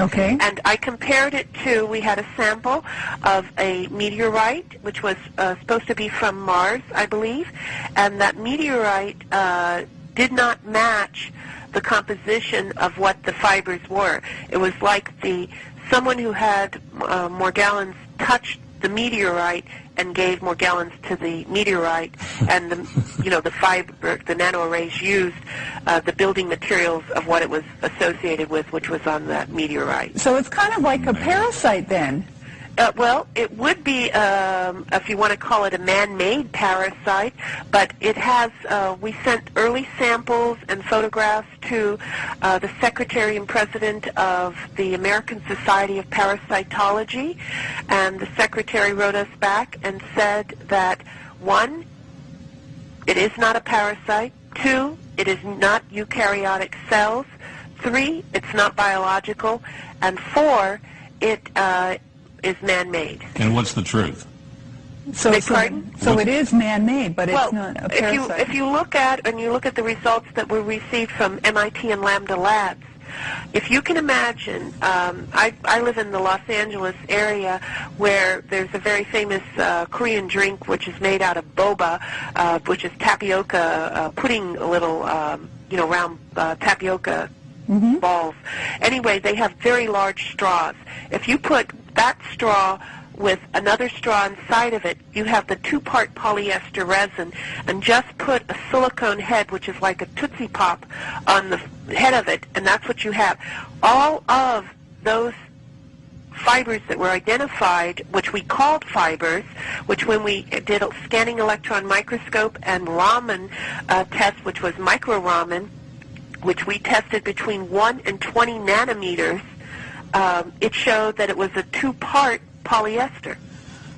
Okay. And I compared it to, we had a sample of a meteorite, which was supposed to be from Mars, I believe, and that meteorite did not match the composition of what the fibers were. It was like someone who had Morgellons touched the meteorite and gave Morgellons to the meteorite, and the fiber, the nanoarrays used the building materials of what it was associated with, which was on that meteorite. So it's kind of like a parasite then. Well, it would be, if you want to call it a man-made parasite, but it has, we sent early samples and photographs to the Secretary and President of the American Society of Parasitology, and the Secretary wrote us back and said that, 1, it is not a parasite, 2, it is not eukaryotic cells, 3, it's not biological, and 4, it is man-made. And what's the truth? So it is man-made, but it's not a parasite. If you look at the results that were received from MIT and Lambda Labs, if you can imagine, I live in the Los Angeles area where there's a very famous Korean drink which is made out of boba, which is tapioca pudding, little round tapioca balls. Anyway, they have very large straws. If you put that straw with another straw inside of it, you have the 2-part polyester resin, and just put a silicone head, which is like a Tootsie Pop, on the head of it, and that's what you have. All of those fibers that were identified, which we called fibers, which when we did a scanning electron microscope and Raman test, which was micro-Raman, which we tested between 1 and 20 nanometers, it showed that it was a 2-part polyester.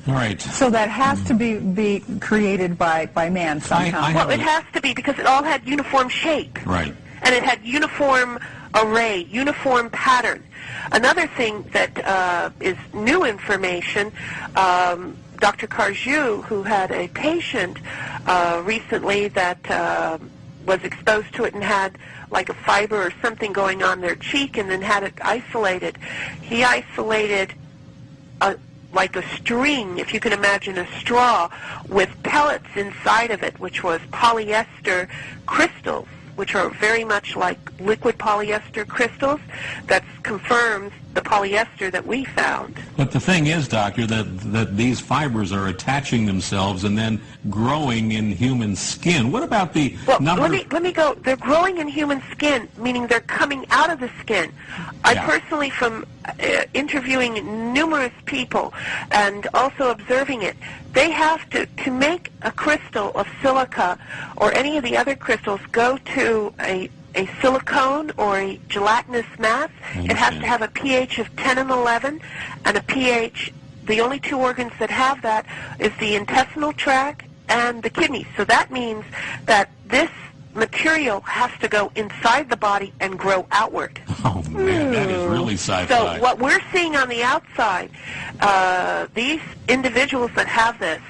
All right. So that has to be created by man somehow. Well, it has to be because it all had uniform shape. Right. And it had uniform array, uniform pattern. Another thing that is new information, Dr. Carjou, who had a patient recently that was exposed to it and had like a fiber or something going on their cheek and then had it isolated. He isolated like a string, if you can imagine a straw, with pellets inside of it, which was polyester crystals, which are very much like liquid polyester crystals. That confirms the polyester that we found. But the thing is, Doctor, that these fibers are attaching themselves and then growing in human skin. What about the number? Let me go. They're growing in human skin, meaning they're coming out of the skin. I personally, from interviewing numerous people and also observing it, they have to make a crystal of silica or any of the other crystals go to a silicone or a gelatinous mass. It has to have a pH of 10 and 11, and a pH, the only 2 organs that have that is the intestinal tract and the kidneys. So that means that this material has to go inside the body and grow outward. Oh, man, that is really sci-fi. So what we're seeing on the outside, these individuals that have this,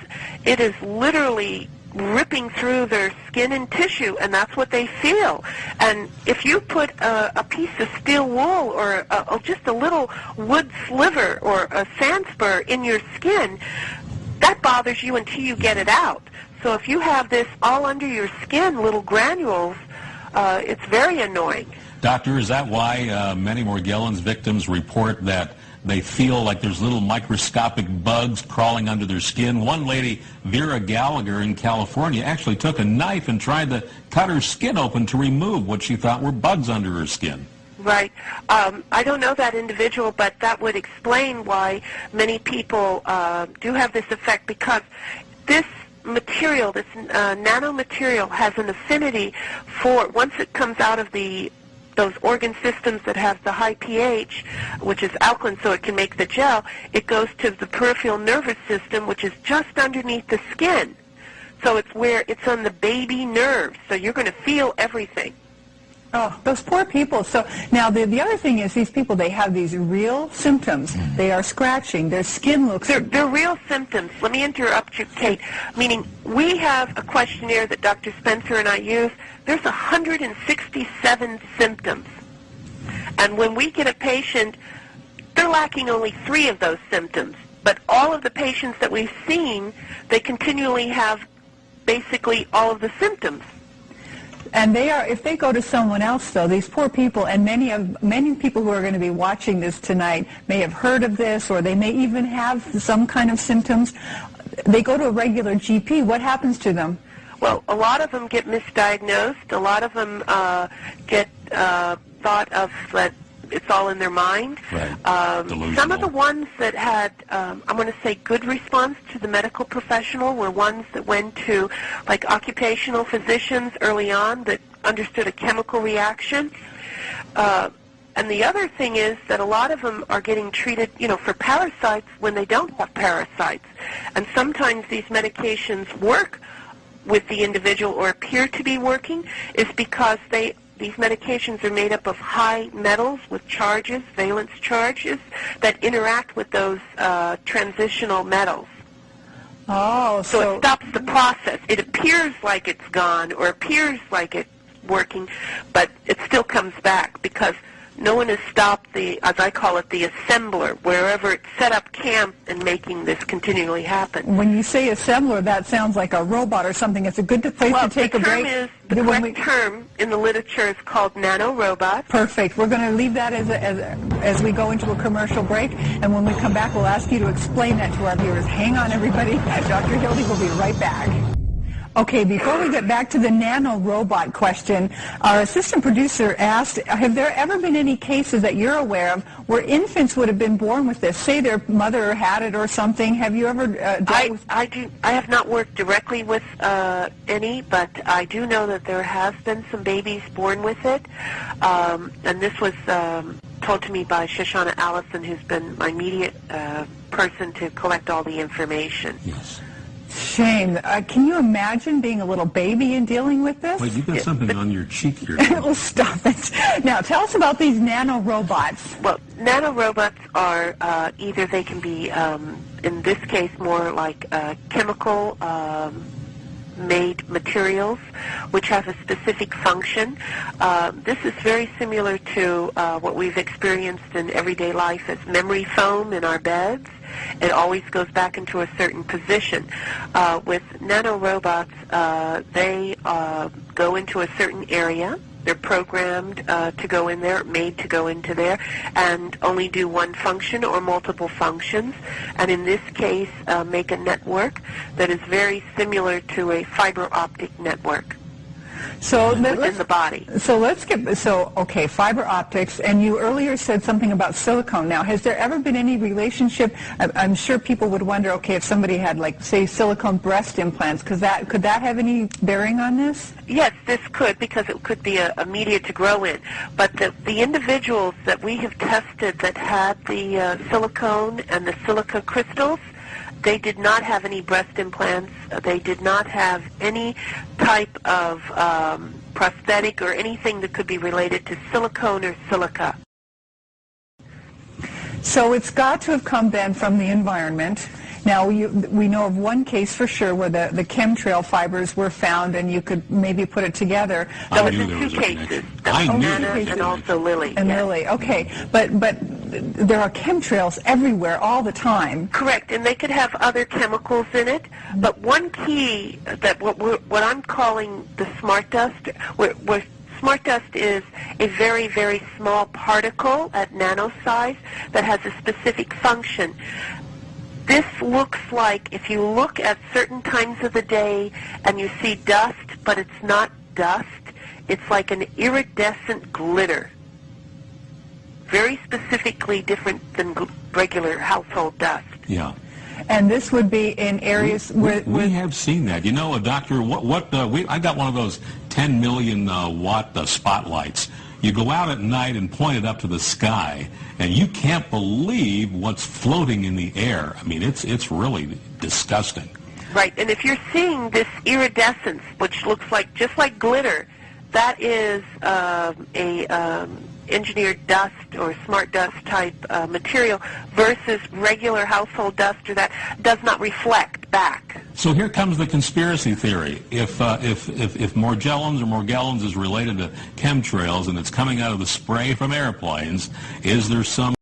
it is literally ripping through their skin and tissue, and that's what they feel. And if you put a piece of steel wool or just a little wood sliver or a sand spur in your skin, that bothers you until you get it out. So if you have this all under your skin, little granules, it's very annoying. Doctor, is that why many Morgellons victims report that they feel like there's little microscopic bugs crawling under their skin? One lady, Vera Gallagher in California, actually took a knife and tried to cut her skin open to remove what she thought were bugs under her skin. Right. I don't know that individual, but that would explain why many people do have this effect, because this material, this nanomaterial, has an affinity for, once it comes out of those organ systems that have the high pH, which is alkaline, so it can make the gel, it goes to the peripheral nervous system, which is just underneath the skin. So it's on the baby nerves, so you're going to feel everything. Oh, those poor people. So now the other thing is, these people, they have these real symptoms. They are scratching. Their skin looks... They're real symptoms. Let me interrupt you, Kate. Meaning, we have a questionnaire that Dr. Spencer and I use. There's 167 symptoms. And when we get a patient they're lacking only 3 of those symptoms. But all of the patients that we've seen, they continually have basically all of the symptoms. And they are, if they go to someone else, though, these poor people, and many people who are going to be watching this tonight may have heard of this, or they may even have some kind of symptoms. They go to a regular GP. What happens to them? Well, a lot of them get misdiagnosed. A lot of them get thought of that it's all in their mind. Right. Some of the ones that had, I'm going to say, good response to the medical professional were ones that went to, like, occupational physicians early on that understood a chemical reaction. And the other thing is that a lot of them are getting treated, for parasites when they don't have parasites. And sometimes these medications work with the individual or appear to be working is because these medications are made up of high metals with charges, valence charges, that interact with those transitional metals. Oh, so it stops the process. It appears like it's gone or appears like it's working, but it still comes back because no one has stopped the, as I call it, the assembler, wherever it's set up camp and making this continually happen. When you say assembler, that sounds like a robot or something. It's a good place to take a break. The correct term in the literature is called nano-robot. Perfect. We're going to leave that as we go into a commercial break, and when we come back, we'll ask you to explain that to our viewers. Hang on, everybody. Dr. Hildy will be right back. Okay, before we get back to the nano-robot question, our assistant producer asked, have there ever been any cases that you're aware of where infants would have been born with this? Say their mother had it or something. Have you ever dealt with... I have not worked directly with any, but I do know that there has been some babies born with it. And this was told to me by Shoshana Allison, who's been my immediate person to collect all the information. Yes. Shame. Can you imagine being a little baby and dealing with this? Wait, you've got something on your cheek here. Oh, stop it. Now, tell us about these nano-robots. Well, nano-robots are either they can be, in this case, more like chemical made materials which have a specific function. This is very similar to what we've experienced in everyday life as memory foam in our beds. It always goes back into a certain position. With nanorobots, they go into a certain area. They're programmed to go in there, made to go into there, and only do one function or multiple functions. And in this case, make a network that is very similar to a fiber optic network. So in the body. Okay, fiber optics, and you earlier said something about silicone. Now, has there ever been any relationship? I'm sure people would wonder, okay, if somebody had, like, say, silicone breast implants, could that have any bearing on this? Yes, this could, because it could be a media to grow in. But the individuals that we have tested that had the silicone and the silica crystals, they did not have any breast implants. They did not have any type of prosthetic or anything that could be related to silicone or silica. So it's got to have come then from the environment. Now, we know of one case for sure where the chemtrail fibers were found, and you could maybe put it together. That was in 2 cases. Anna and also Lily. And Lily, okay. But there are chemtrails everywhere all the time. Correct, and they could have other chemicals in it. But one key that what I'm calling the smart dust, where smart dust is a very, very small particle at nano size that has a specific function. This looks like, if you look at certain times of the day and you see dust, but it's not dust, it's like an iridescent glitter. Very specifically different than regular household dust. Yeah. And this would be in areas where... We have seen that. You know, Doctor, I got one of those 10 million watt spotlights. You go out at night and point it up to the sky, and you can't believe what's floating in the air. I mean, it's really disgusting. Right, and if you're seeing this iridescence, which looks like just like glitter, that is engineered dust or smart dust type material versus regular household dust, or that does not reflect back. So here comes the conspiracy theory. If Morgellons is related to chemtrails and it's coming out of the spray from airplanes, is there some